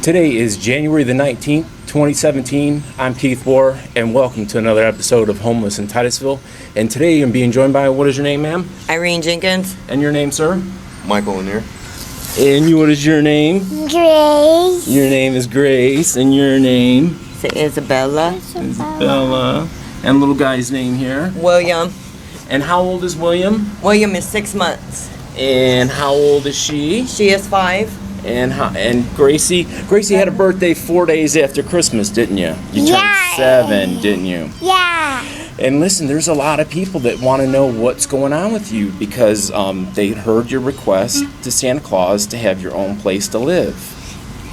Today is January the 19th, 2017. I'm Keith Bohr, and welcome to another episode of Homeless in Titusville. And today I'm being joined by, what is your name, ma'am? Irene Jenkins. And your name, sir? Michael Lanier. And what is your name? Grace. Your name is Grace, and your name? Isabella. Isabella. And little guy's name here? William. And how old is William? William is 6 months. And how old is she? She is 5. And Gracie had a birthday 4 days after Christmas, didn't you? You turned 7, didn't you? Yeah. And listen, there's a lot of people that want to know what's going on with you because they heard your request to Santa Claus to have your own place to live.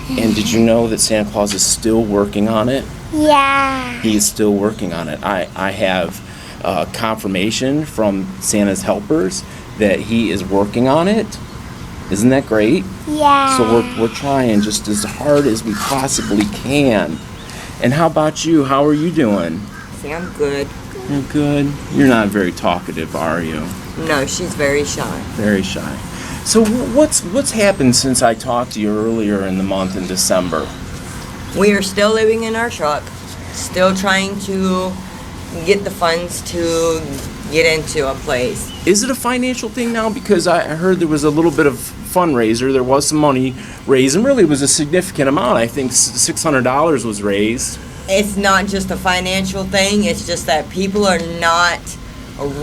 And did you know that Santa Claus is still working on it? Yeah. He is still working on it. I have confirmation from Santa's helpers that he is working on it. Isn't that great? Yeah. So we're trying just as hard as we possibly can. And how about you? How are you doing? See, I'm good. You're good. You're not very talkative, are you? No, she's very shy. Very shy. So what's happened since I talked to you earlier in the month in December? We are still living in our truck, still trying to get the funds to get into a place. Is it a financial thing now? Because I heard there was a little bit of fundraiser. There was some money raised, and really it was a significant amount. I think $600 was raised. It's not just a financial thing, it's just that people are not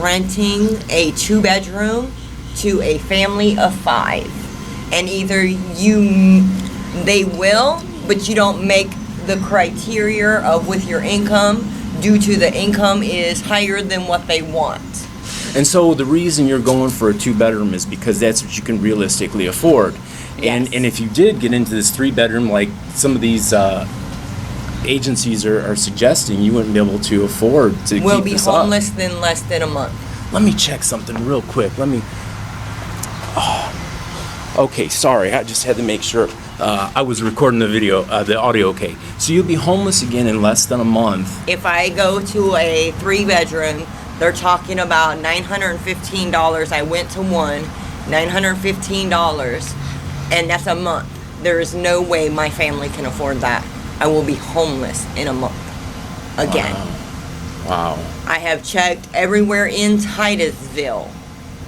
renting a 2-bedroom to a family of 5. And either they will, but you don't make the criteria of with your income due to the income is higher than what they want. And so the reason you're going for a 2-bedroom is because that's what you can realistically afford. Yes. And if you did get into this 3-bedroom, like some of these agencies are suggesting, you wouldn't be able to afford to We'll keep be this homeless up. in less than a month. Let me check something real quick. Okay, sorry, I just had to make sure. I was recording the audio okay. So you'll be homeless again in less than a month. If I go to a 3-bedroom, they're talking about $915. I went to one, $915, and that's a month. There is no way my family can afford that. I will be homeless in a month again. Wow. I have checked everywhere in Titusville,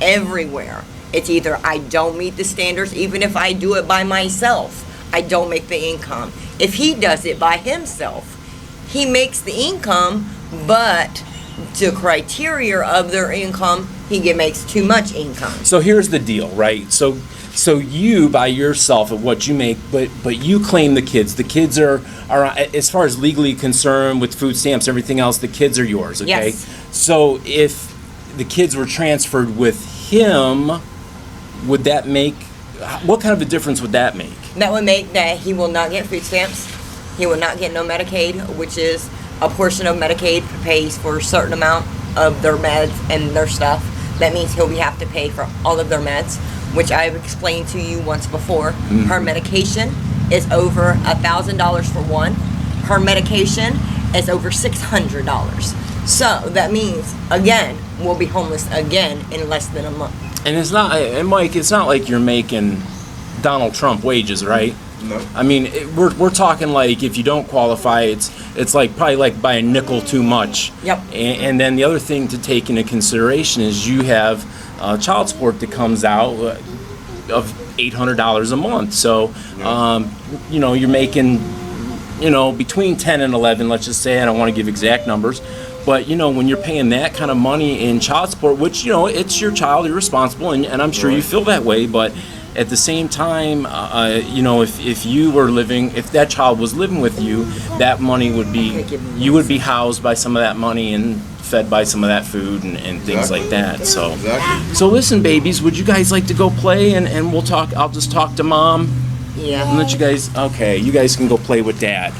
everywhere. It's either I don't meet the standards, even if I do it by myself, I don't make the income. If he does it by himself, he makes the income, but the criteria of their income, he makes too much income. So here's the deal, right? So you by yourself at what you make, but you claim the kids. The kids are as far as legally concerned with food stamps, everything else, the kids are yours, okay? Yes. So if the kids were transferred with him, would that make, what kind of a difference would that make? That would make that he will not get food stamps. He will not get no Medicaid, which is a portion of Medicaid pays for a certain amount of their meds and their stuff. That means he'll have to pay for all of their meds, which I've explained to you once before. Mm-hmm. Her medication is over $1,000 for one. Her medication is over $600. So that means, again, we'll be homeless again in less than a month. And it's not, and Mike, it's not like you're making Donald Trump wages, right? No. I mean, we're talking like if you don't qualify, it's like probably like by a nickel too much. Yep. And then the other thing to take into consideration is you have child support that comes out of $800 a month. So, you're making, between 10 and 11, let's just say. I don't want to give exact numbers. But, when you're paying that kind of money in child support, which, it's your child, you're responsible, and I'm sure you feel that way, but at the same time, if that child was living with you, that money would be, you would be housed by some of that money and fed by some of that food and things like that. So, so listen, babies, would you guys like to go play and we'll talk? I'll just talk to Mom. Yeah. And let you guys. Okay, you guys can go play with Dad.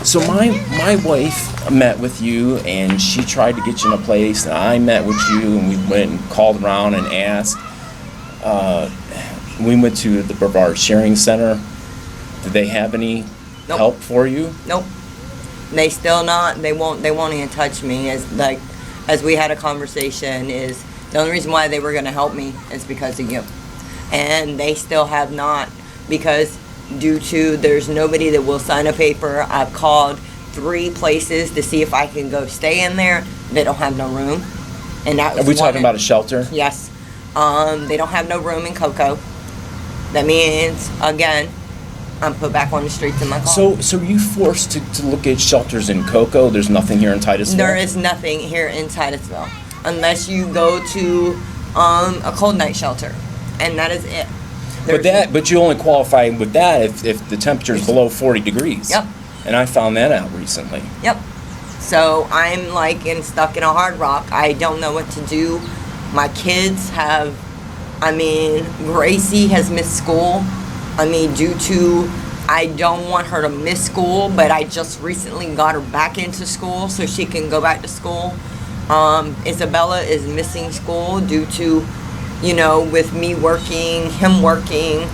So my wife met with you and she tried to get you in a place, and I met with you and we went and called around and asked. We went to the Brevard Sharing Center. Did they have any help for you? Nope. They still not. They won't even touch me. As we had a conversation, is the only reason why they were going to help me is because of you, and they still have not, because due to there's nobody that will sign a paper. I've called 3 places to see if I can go stay in there. They don't have no room. And that was Are we talking one- about a shelter? Yes. They don't have no room in Cocoa. That means, again, I'm put back on the streets in my car. So you forced to look at shelters in Cocoa? There's nothing here in Titusville? There is nothing here in Titusville unless you go to a cold night shelter, and that is it. But you only qualify with that if the temperature is below 40 degrees. Yep. And I found that out recently. Yep. So I'm like stuck in a hard rock. I don't know what to do. My kids have, Gracie has missed school. Due to, I don't want her to miss school, but I just recently got her back into school so she can go back to school. Isabella is missing school due to, with me working, him working,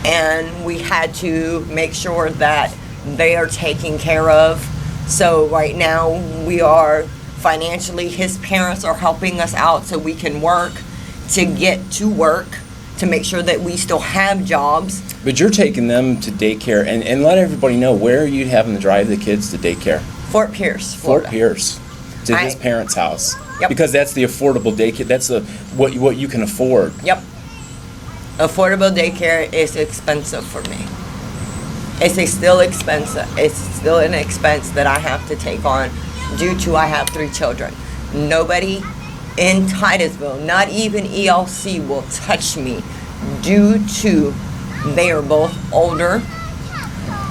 and we had to make sure that they are taken care of. So right now we are financially, his parents are helping us out so we can work to get to work to make sure that we still have jobs. But you're taking them to daycare, and let everybody know, where are you having to drive the kids to daycare? Fort Pierce, Florida. Fort Pierce, to his parents' house. Yep. Because that's the affordable daycare. That's what you can afford. Yep. Affordable daycare is expensive for me. It's still expensive. It's still an expense that I have to take on due to I have 3 children. Nobody in Titusville, not even ELC, will touch me due to they are both older.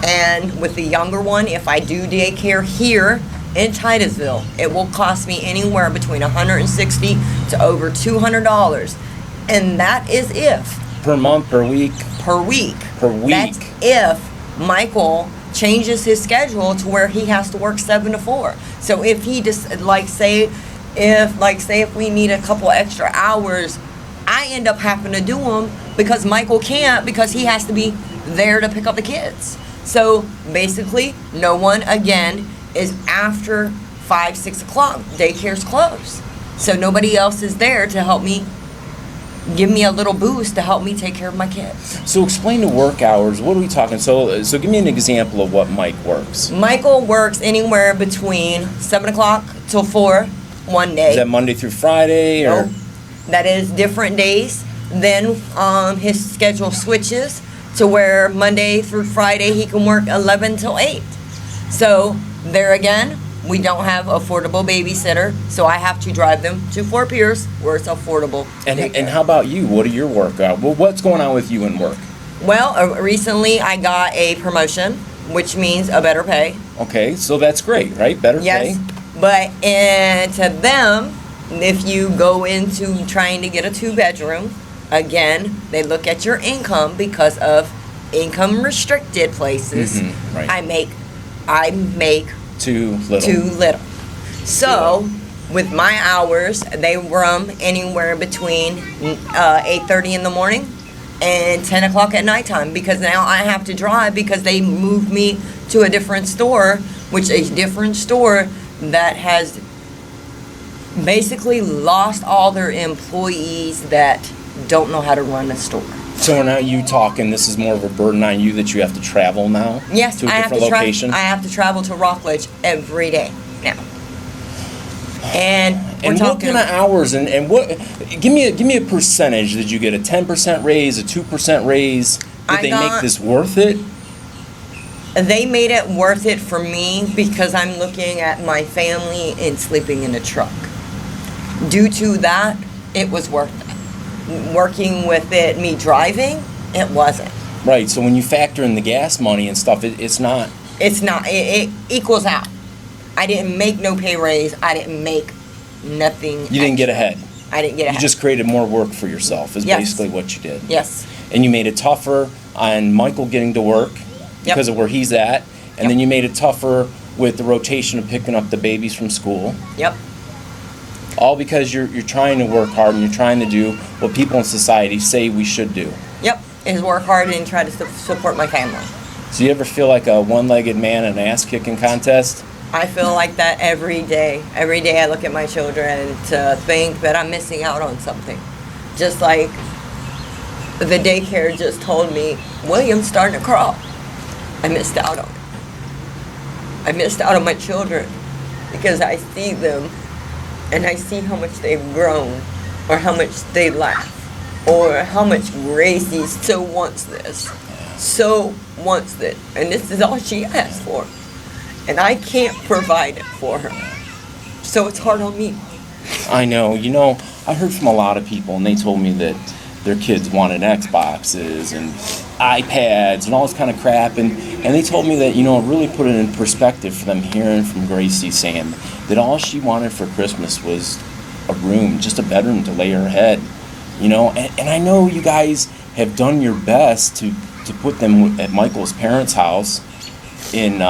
And with the younger one, if I do daycare here in Titusville, it will cost me anywhere between $160 to over $200. And that is if Per month, per week? per week. Per week. That's if Michael changes his schedule to where he has to work 7 to 4. So if he just say if we need a couple extra hours, I end up having to do them because Michael can't, because he has to be there to pick up the kids. So basically, no one again is after 5, 6 o'clock. Daycare's closed. So nobody else is there to help me, give me a little boost to help me take care of my kids. So explain the work hours. What are we talking? So give me an example of what Mike works. Michael works anywhere between 7 o'clock till 4 one day. Is that Monday through Friday, or? Nope. That is different days. Then his schedule switches to where Monday through Friday he can work 11 till 8. So there again, we don't have affordable babysitter, so I have to drive them to Fort Pierce where it's affordable. And how about you? What are your work hours? Well, what's going on with you in work? Well, recently I got a promotion, which means a better pay. Okay, so that's great, right? Better Yes, pay? but to them, if you go into trying to get a 2-bedroom, again, they look at your income because of income restricted places. Right. I make Too little. too little. So with my hours, they run anywhere between 8:30 in the morning and 10 o'clock at nighttime, because now I have to drive because they moved me to a different store, which a different store that has basically lost all their employees that don't know how to run a store. So now you talking, this is more of a burden on you that you have to travel now? Yes, To a I have different to location? I have to travel to Rockledge every day now. And we're And what talking kind of hours and what? Give me a percentage. Did you get a 10% raise, a 2% raise? Did I they got- make this worth it? They made it worth it for me because I'm looking at my family and sleeping in a truck. Due to that, it was worth it. Working with it, me driving, it wasn't. Right. So when you factor in the gas money and stuff, it's not. It's not. It equals out. I didn't make no pay raise. I didn't make nothing. You didn't get ahead. I didn't get ahead. You just created more work for yourself. Is Yes. basically what you did. Yes. And you made it tougher on Michael getting to work because of where he's at, and then you made it tougher with the rotation of picking up the babies from school. Yep. All because you're trying to work hard and you're trying to do what people in society say we should do. Yep. Is work hard and try to support my family. So you ever feel like a one-legged man in an ass-kicking contest? I feel like that every day. Every day I look at my children to think that I'm missing out on something. Just like the daycare just told me, William's starting to crawl. I missed out on it. I missed out on my children because I see them and I see how much they've grown, or how much they laugh, or how much Gracie so wants this. So wants it. And this is all she asked for. And I can't provide it for her. So it's hard on me. I know. I heard from a lot of people, and they told me that their kids wanted Xboxes and iPads and all this kind of crap, and they told me that, it really put it in perspective for them hearing from Gracie saying that all she wanted for Christmas was a room, just a bedroom to lay her head, and I know you guys have done your best to put them at Michael's parents' house in,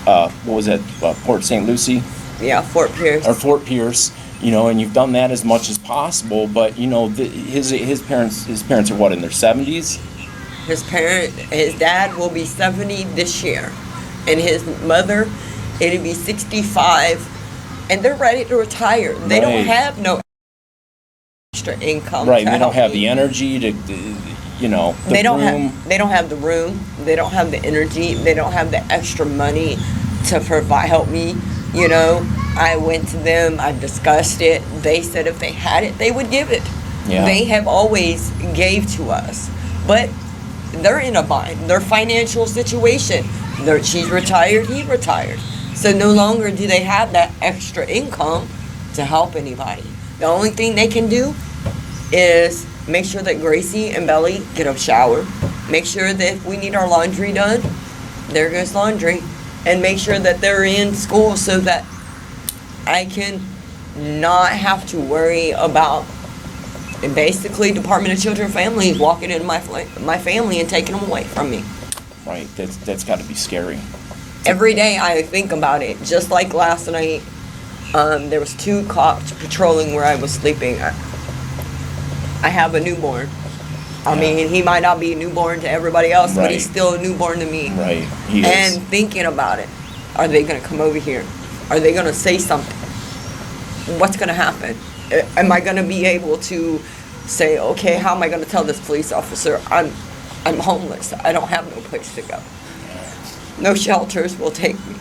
what was that, Port St. Lucie? Yeah, Fort Pierce. Or Fort Pierce. And you've done that as much as possible, but his parents are what, in their 70s? His dad will be 70 this year, and his mother, it'll be 65, and they're ready to retire. They don't have no extra income. Right, they don't have the energy to, they don't have the room. They don't have the energy. They don't have the extra money to help me. I went to them, I discussed it. They said if they had it, they would give it. Yeah. They have always gave to us. But they're in a bind. Their financial situation. She's retired, he retired. So no longer do they have that extra income to help anybody. The only thing they can do is make sure that Gracie and Belly get a shower. Make sure that if we need our laundry done, there goes laundry. And make sure that they're in school so that I can not have to worry about basically Department of Children and Families walking into my family and taking them away from me. Right, that's got to be scary. Every day I think about it. Just like last night, there was 2 cops patrolling where I was sleeping. I have a newborn. I mean, he might not be a newborn to everybody else, but he's still a newborn to me. Right, he is. And thinking about it, are they going to come over here? Are they going to say something? What's going to happen? Am I going to be able to say, okay, how am I going to tell this police officer I'm homeless? I don't have no place to go. No shelters will take me.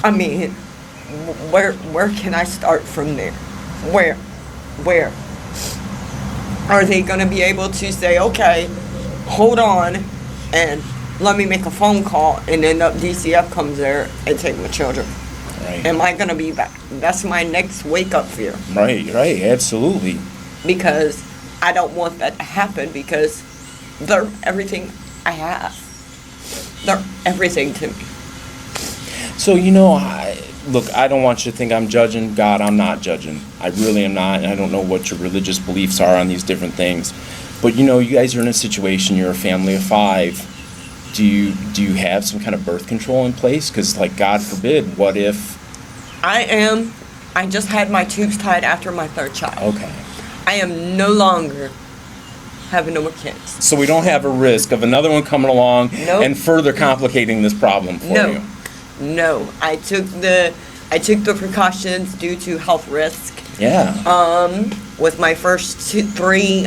I mean, where can I start from there? Where? Are they going to be able to say, okay, hold on, and let me make a phone call, and then DCF comes there and take my children? Right. Am I going to be back? That's my next wake-up fear. Right, absolutely. Because I don't want that to happen, because they're everything I have. They're everything to me. So, look, I don't want you to think I'm judging. God, I'm not judging. I really am not, and I don't know what your religious beliefs are on these different things. But, you guys are in a situation, you're a family of 5. Do you have some kind of birth control in place? Because, God forbid, what if... I just had my tubes tied after my 3rd child. Okay. I am no longer having no more kids. So we don't have a risk of another one coming along and further complicating this problem for you? No. I took the precautions due to health risk. Yeah. With my first 3,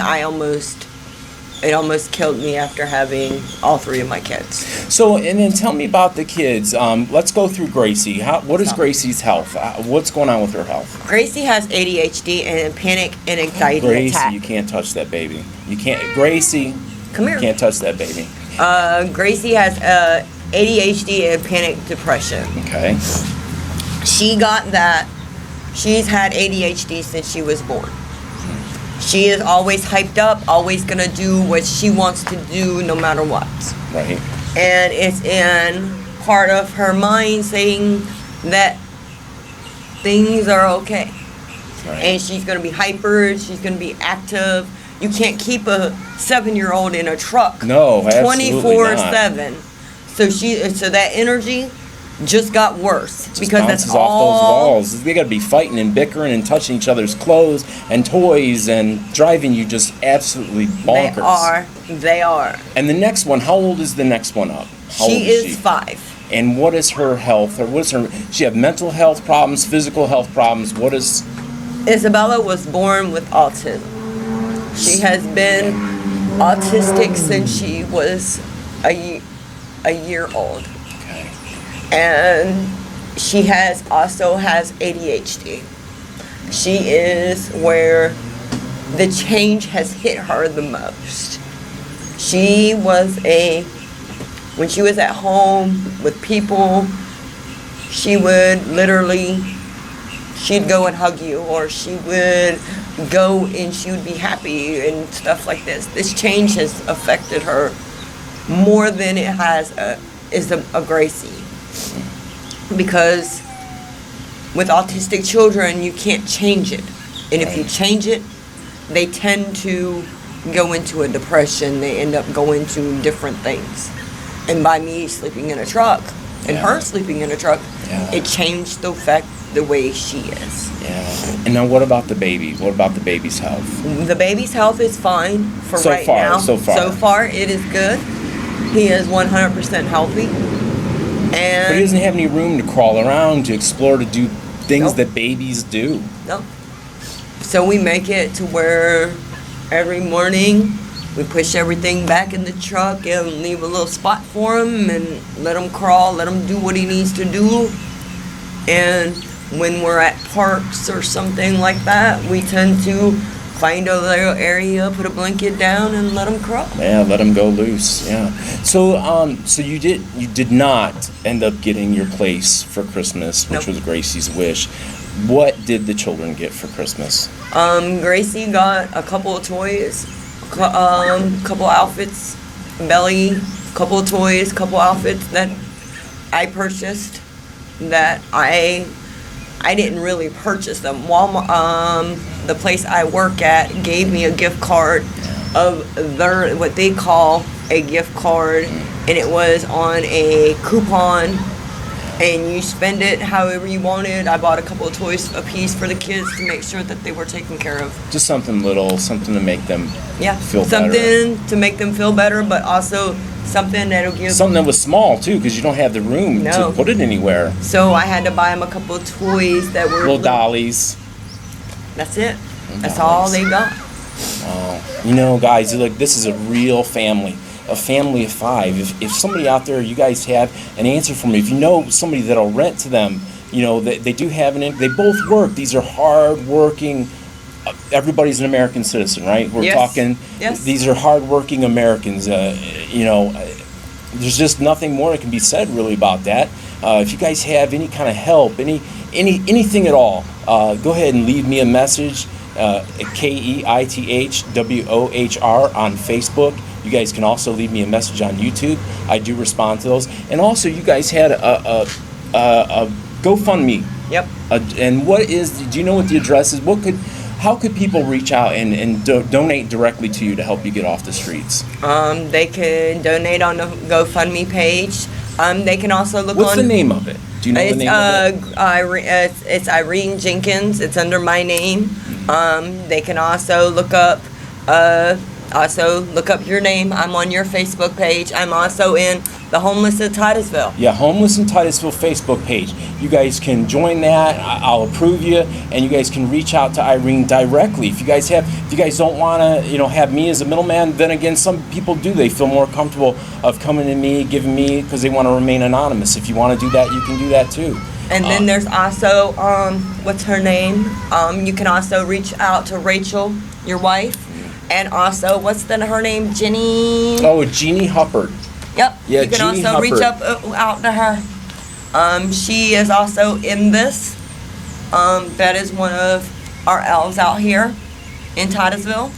it almost killed me after having all 3 of my kids. So, and then tell me about the kids. Let's go through Gracie. What is Gracie's health? What's going on with her health? Gracie has ADHD and panic and anxiety Gracie, attack. you can't touch that baby. You can't. Gracie, come here. You can't touch that baby. Gracie has ADHD and panic depression. Okay. She got that. She's had ADHD since she was born. She is always hyped up, always gonna do what she wants to do no matter what. Right. And it's in part of her mind saying that things are okay. Right. And she's gonna be hyper, she's gonna be active. You can't keep a 7-year-old in a truck. No, absolutely 24/7. So that energy just got worse, Just because bounces that's off all those walls. They got to be fighting and bickering and touching each other's clothes and toys and driving you just absolutely bonkers. They are. And the next one, how old is the next one up? How old She is 5. And what is her health, or what is her? She have mental health problems, physical health problems. What is? Isabella was born with autism. She has been autistic since she was a year old. Okay. And she also has ADHD. She is where the change has hit her the most. When she was at home with people, she would she'd go and hug you, or she would go and she would be happy and stuff like this. This change has affected her more than it has a Gracie. Because with autistic children, you can't change it. And if you change it, they tend to go into a depression. They end up going to different things. And by me sleeping in a truck and her sleeping in a truck, it changed the way she is. Yeah. And now what about the baby? What about the baby's health? The baby's health is fine for right now. So far, it is good. He is 100% healthy. But he doesn't have any room to crawl around, to explore, to do things Nope. that babies do. No. So we make it to where every morning we push everything back in the truck and leave a little spot for him and let him crawl, let him do what he needs to do. And when we're at parks or something like that, we tend to find a little area, put a blanket down, and let him crawl. Yeah, let him go loose. Yeah. So, so you did not end up getting your place for Christmas, which Nope. was Gracie's wish. What did the children get for Christmas? Gracie got a couple of toys, couple outfits, Belly, couple of toys, couple outfits that I purchased. That I didn't really purchase them. Walmart, the place I work at, gave me a gift card of what they call a gift card, and it was on a coupon, and you spend it however you wanted. I bought a couple of toys a piece for the kids to make sure that they were taken care of. Just something little, something to make them feel better. Something to make them feel better, but also something that'll give. Something that was small too, because you don't have the room to put it anywhere. So I had to buy them a couple of toys that were Little dollies. That's it. That's all they got. Oh, you know, guys, look, this is a real family. A family of 5. If somebody out there, you guys have an answer for me. If you know somebody that'll rent to them, you know, they do have they both work. These are hard-working. Everybody's an American citizen, right? We're talking. Yes. These are hard-working Americans. You know, there's just nothing more that can be said really about that. If you guys have any kind of help, anything at all, go ahead and leave me a message. KEITHWOHR on Facebook. You guys can also leave me a message on YouTube. I do respond to those. And also, you guys had a GoFundMe. Yep. And do you know what the address is? How could people reach out and donate directly to you to help you get off the streets? They can donate on the GoFundMe page. They can also look What's on. the name of it? Do you know the name of it? It's Irene Jenkins. It's under my name. They can also look up your name. I'm on your Facebook page. I'm also in the Homeless in Titusville. Yeah, Homeless in Titusville Facebook page. You guys can join that. I'll approve you, and you guys can reach out to Irene directly. If you guys don't want to, have me as a middleman, then again, some people do. They feel more comfortable of coming to me, giving me, because they want to remain anonymous. If you want to do that, you can do that too. And then there's also, what's her name? You can also reach out to Rachel, your wife. And also, what's her name? Jenny? Oh, Jeannie Huppert. Yep. Yeah, you can Jeannie also reach Huppert. out to her. She is also in this. That is one of our elves out here in Titusville.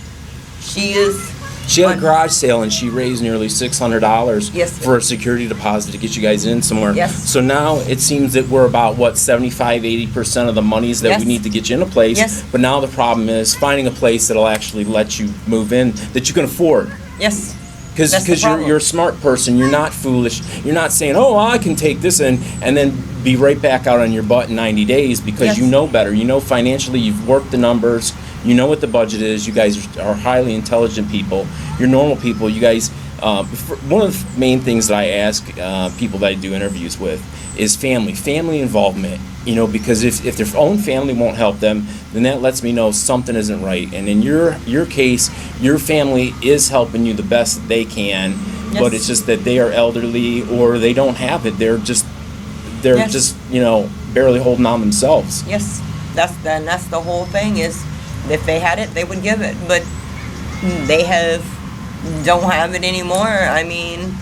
She had a garage sale and she raised nearly $600 Yes, for a security deposit to get you guys in somewhere. Yes. So now it seems that we're about 75-80% of the monies that we need to get you in a place. Yes. But now the problem is finding a place that'll actually let you move in that you can afford. Yes. Because you're a smart person, you're not foolish. You're not saying, oh, I can take this in and then be right back out on your butt in 90 days because you know better. You know financially, you've worked the numbers, you know what the budget is. You guys are highly intelligent people. You're normal people. You guys One of the main things that I ask people that I do interviews with is family involvement. You know, because if their own family won't help them, then that lets me know something isn't right. And in your case, your family is helping you the best that they can, but it's just that they are elderly or they don't have it. They're just you know, barely holding on themselves. Yes, that's the whole thing. Is if they had it, they would give it, but they don't have it anymore. I mean,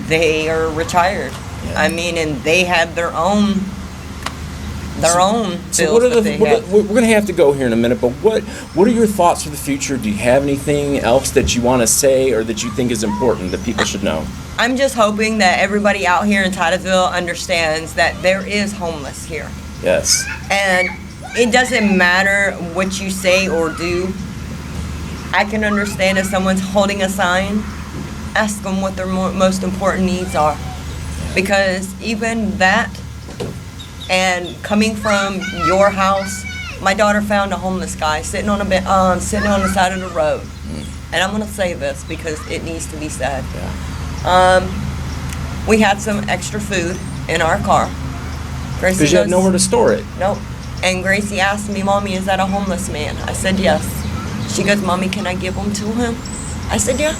they are retired. Yeah. I mean, and they have their own bills that they have. We're going to have to go here in a minute, but what are your thoughts for the future? Do you have anything else that you want to say or that you think is important that people should know? I'm just hoping that everybody out here in Titusville understands that there is homeless here. Yes. And it doesn't matter what you say or do. I can understand if someone's holding a sign, ask them what their most important needs are. Because even that, and coming from your house, my daughter found a homeless guy sitting on the side of the road. And I'm going to say this because it needs to be said. Yeah. We had some extra food in our car. Because you had nowhere to store it. Nope. And Gracie asked me, Mommy, is that a homeless man? I said, yes. She goes, Mommy, can I give them to him? I said, yeah,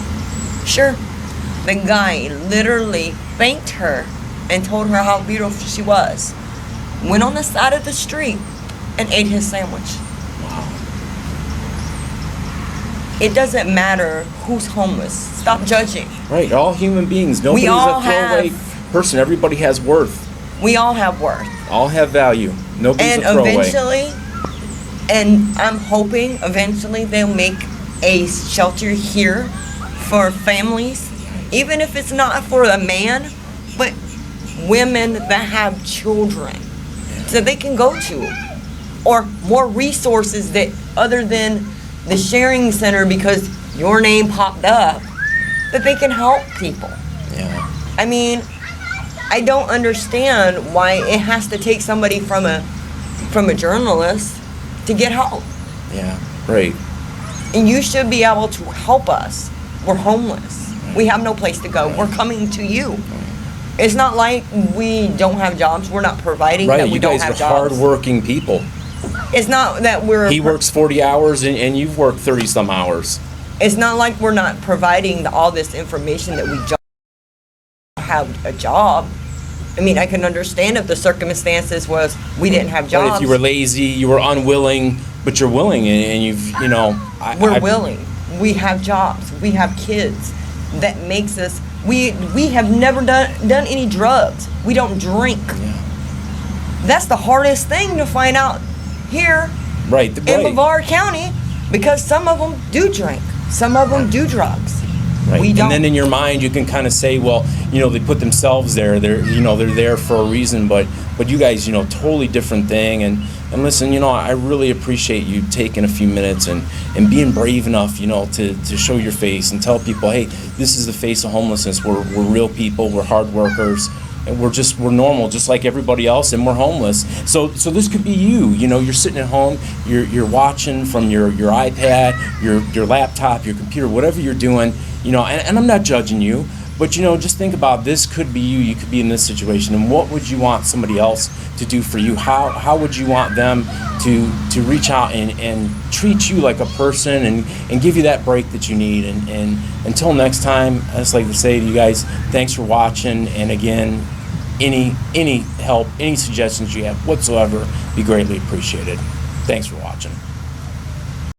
sure. The guy literally thanked her and told her how beautiful she was. Went on the side of the street and ate his sandwich. Wow. It doesn't matter who's homeless. Stop judging. Right, all human beings. Nobody's a throwaway person. Everybody has worth. We all have worth. All have value. Nobody's a throwaway. And I'm hoping eventually they'll make a shelter here for families, even if it's not for a man, but women that have children, so they can go to, or more resources that other than the sharing center because your name popped up, that they can help people. Yeah. I mean, I don't understand why it has to take somebody from a journalist to get help. Yeah, right. And you should be able to help us. We're homeless. We have no place to go. We're coming to you. It's not like we don't have jobs. We're not providing that we don't have jobs. You guys are hardworking people. It's not that we're... He works 40 hours and you've worked 30-some hours. It's not like we're not providing all this information that we don't have a job. I mean, I can understand if the circumstances was we didn't have jobs. But if you were lazy, you were unwilling, but you're willing, and you've, you know... We're willing. We have jobs. We have kids. That makes us... We have never done any drugs. We don't drink. Yeah. That's the hardest thing to find out here in Brevard County, because some of them do drink. Some of them do drugs. Right. We don't. And then in your mind, you can kind of say, well, you know, they put themselves there. They're there for a reason. But you guys, you know, totally different thing. And listen, you know, I really appreciate you taking a few minutes and being brave enough, you know, to show your face and tell people, hey, this is the face of homelessness. We're real people. We're hard workers. And we're normal, just like everybody else, and we're homeless. So this could be you. You know, you're sitting at home, you're watching from your iPad, your laptop, your computer, whatever you're doing. You know, and I'm not judging you, but you know, just think about this could be you. You could be in this situation, and what would you want somebody else to do for you? How would you want them to reach out and treat you like a person and give you that break that you need? And until next time, I just like to say to you guys, thanks for watching. And again, any help, any suggestions you have whatsoever, be greatly appreciated. Thanks for watching.